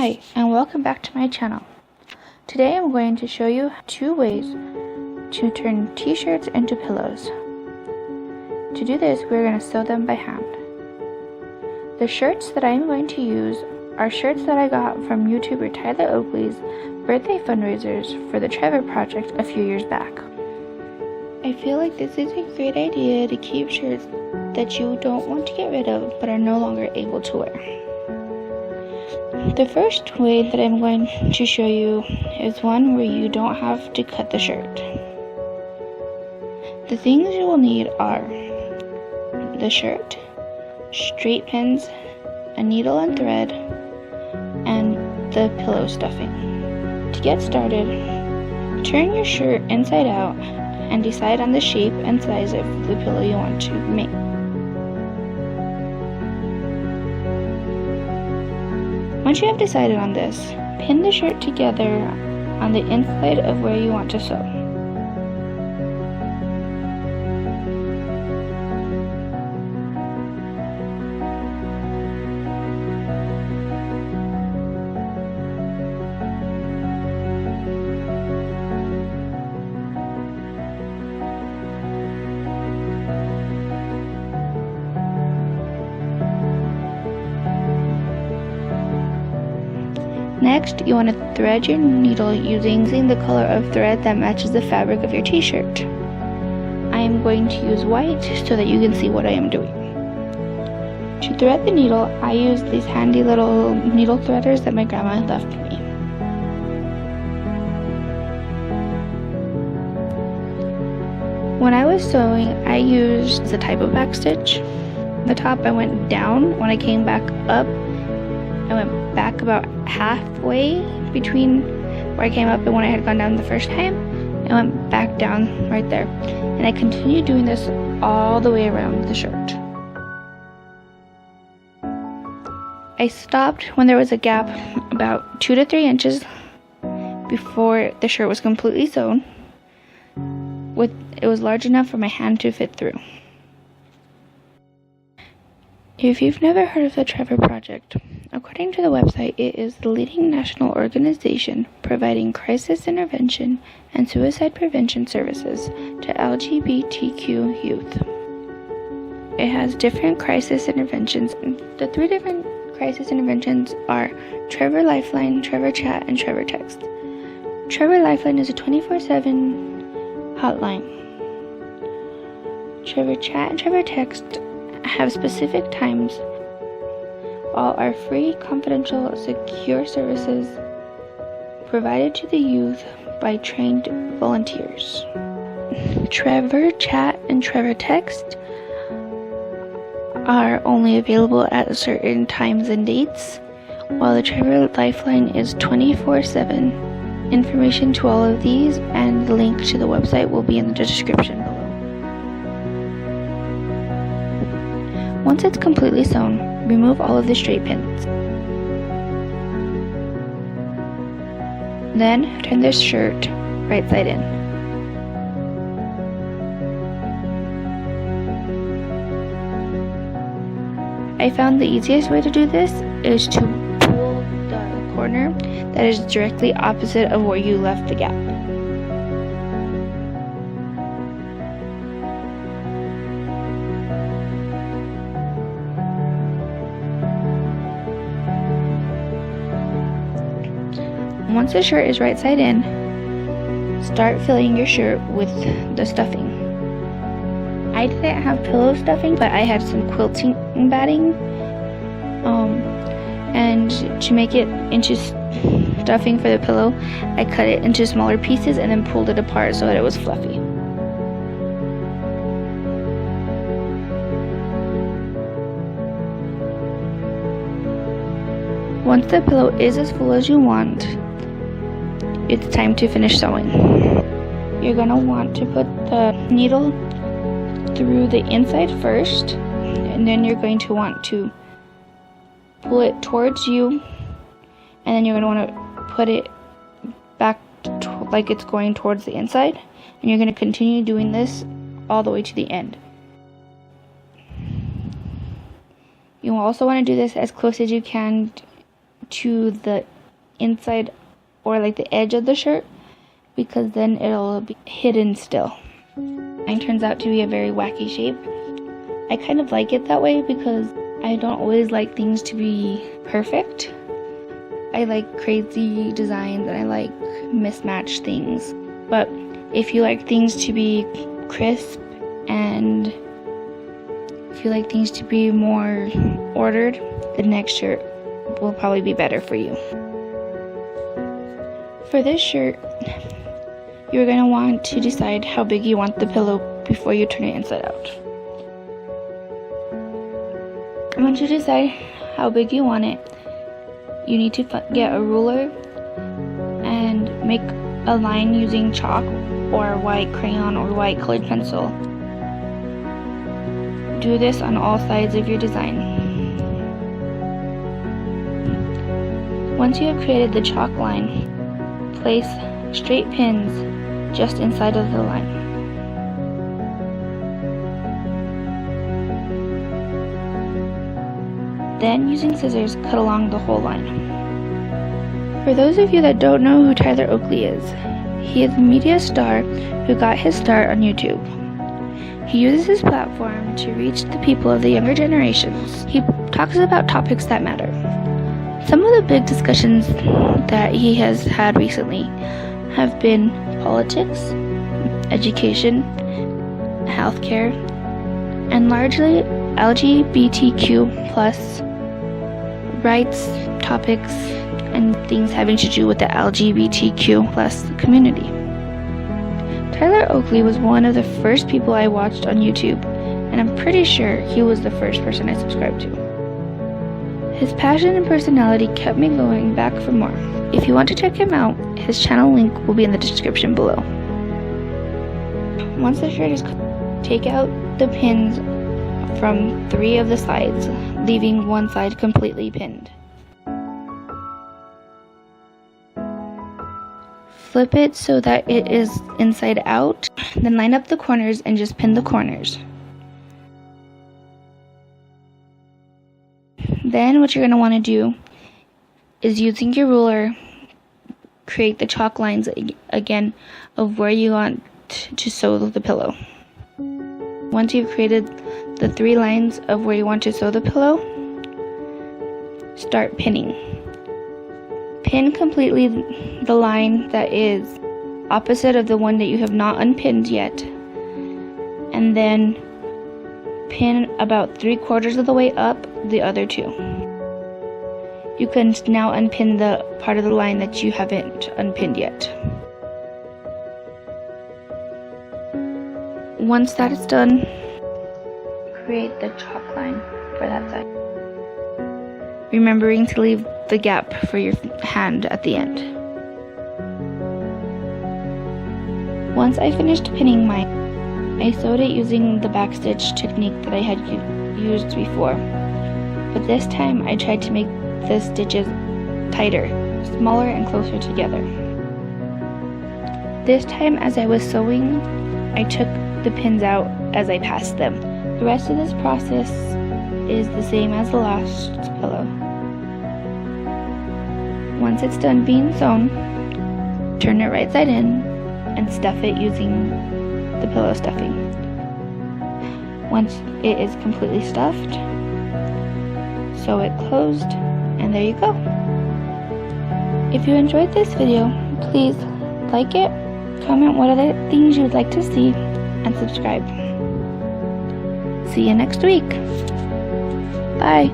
Hi, and welcome back to my channel. Today I'm going to show you 2 ways to turn t-shirts into pillows. To do this, we're going to sew them by hand. The shirts that I'm going to use are shirts that I got from YouTuber Tyler Oakley's birthday fundraisers for the Trevor Project a few years back. I feel like this is a great idea to keep shirts that you don't want to get rid of but are no longer able to wear. The first way that I'm going to show you is one where you don't have to cut the shirt. The things you will need are the shirt, straight pins, a needle and thread, and the pillow stuffing. To get started, turn your shirt inside out and decide on the shape and size of the pillow you want to make. Once you have decided on this, pin the shirt together on the inside of where you want to sew. Next, you want to thread your needle using the color of thread that matches the fabric of your t-shirt. I am going to use white so that you can see what I am doing. To thread the needle, I use these handy little needle threaders that my grandma left me. When I was sewing, I used the type of backstitch. The top I went down. When I came back up, I went back about halfway between where I came up and when I had gone down the first time. I went back down right there. And I continued doing this all the way around the shirt. I stopped when there was a gap about 2 to 3 inches before the shirt was completely sewn. It was large enough for my hand to fit through. If you've never heard of the Trevor Project, according to the website, it is the leading national organization providing crisis intervention and suicide prevention services to LGBTQ youth. It has different crisis interventions. The 3 different crisis interventions are Trevor Lifeline, Trevor Chat, and Trevor Text. Trevor Lifeline is a 24/7 hotline. Trevor Chat and Trevor Text have specific times. All are free, confidential, secure services provided to the youth by trained volunteers. Trevor Chat and Trevor Text are only available at certain times and dates, while the Trevor Lifeline is 24/7. Information to all of these and the link to the website will be in the description below. Once it's completely sewn, remove all of the straight pins. Then, turn this shirt right side in. I found the easiest way to do this is to pull the corner that is directly opposite of where you left the gap. Once the shirt is right side in, start filling your shirt with the stuffing. I didn't have pillow stuffing, but I had some quilting batting. And to make it into stuffing for the pillow, I cut it into smaller pieces and then pulled it apart so that it was fluffy. Once the pillow is as full as you want, it's time to finish sewing. You're going to want to put the needle through the inside first, and then you're going to want to pull it towards you, and then you're going to want to put it back like it's going towards the inside, and you're going to continue doing this all the way to the end. You also want to do this as close as you can to the inside or like the edge of the shirt, because then it'll be hidden still. Mine turns out to be a very wacky shape. I kind of like it that way because I don't always like things to be perfect. I like crazy designs and I like mismatched things. But if you like things to be crisp and if you like things to be more ordered, the next shirt will probably be better for you. For this shirt, you're going to want to decide how big you want the pillow before you turn it inside out. Once you decide how big you want it, you need to get a ruler and make a line using chalk or white crayon or white colored pencil. Do this on all sides of your design. Once you have created the chalk line, place straight pins just inside of the line. Then, using scissors, cut along the whole line. For those of you that don't know who Trevor Oakley is, he is a media star who got his start on YouTube. He uses his platform to reach the people of the younger generations. He talks about topics that matter. Some of the big discussions that he has had recently have been politics, education, healthcare, and largely LGBTQ plus rights, topics, and things having to do with the LGBTQ plus community. Trevor Oakley was one of the first people I watched on YouTube, and I'm pretty sure he was the first person I subscribed to. His passion and personality kept me going back for more. If you want to check him out, his channel link will be in the description below. Once the shirt is cut, take out the pins from 3 of the sides, leaving one side completely pinned. Flip it so that it is inside out, then line up the corners and just pin the corners. Then what you're going to want to do is, using your ruler, create the chalk lines again of where you want to sew the pillow. Once you've created the 3 lines of where you want to sew the pillow, start pinning. Pin completely the line that is opposite of the one that you have not unpinned yet, and then pin about 3/4 of the way up the other 2. You can now unpin the part of the line that you haven't unpinned yet. Once that is done, create the chalk line for that side, remembering to leave the gap for your hand at the end. Once I finished pinning mine, I sewed it using the backstitch technique that I had used before, but this time I tried to make the stitches tighter, smaller and closer together. This time, as I was sewing, I took the pins out as I passed them. The rest of this process is the same as the last pillow. Once it's done being sewn, turn it right side in and stuff it using the pillow stuffing. Once it is completely stuffed, sew it closed, and there you go. If you enjoyed this video, please like it, comment what other things you would like to see, and subscribe. See you next week. Bye.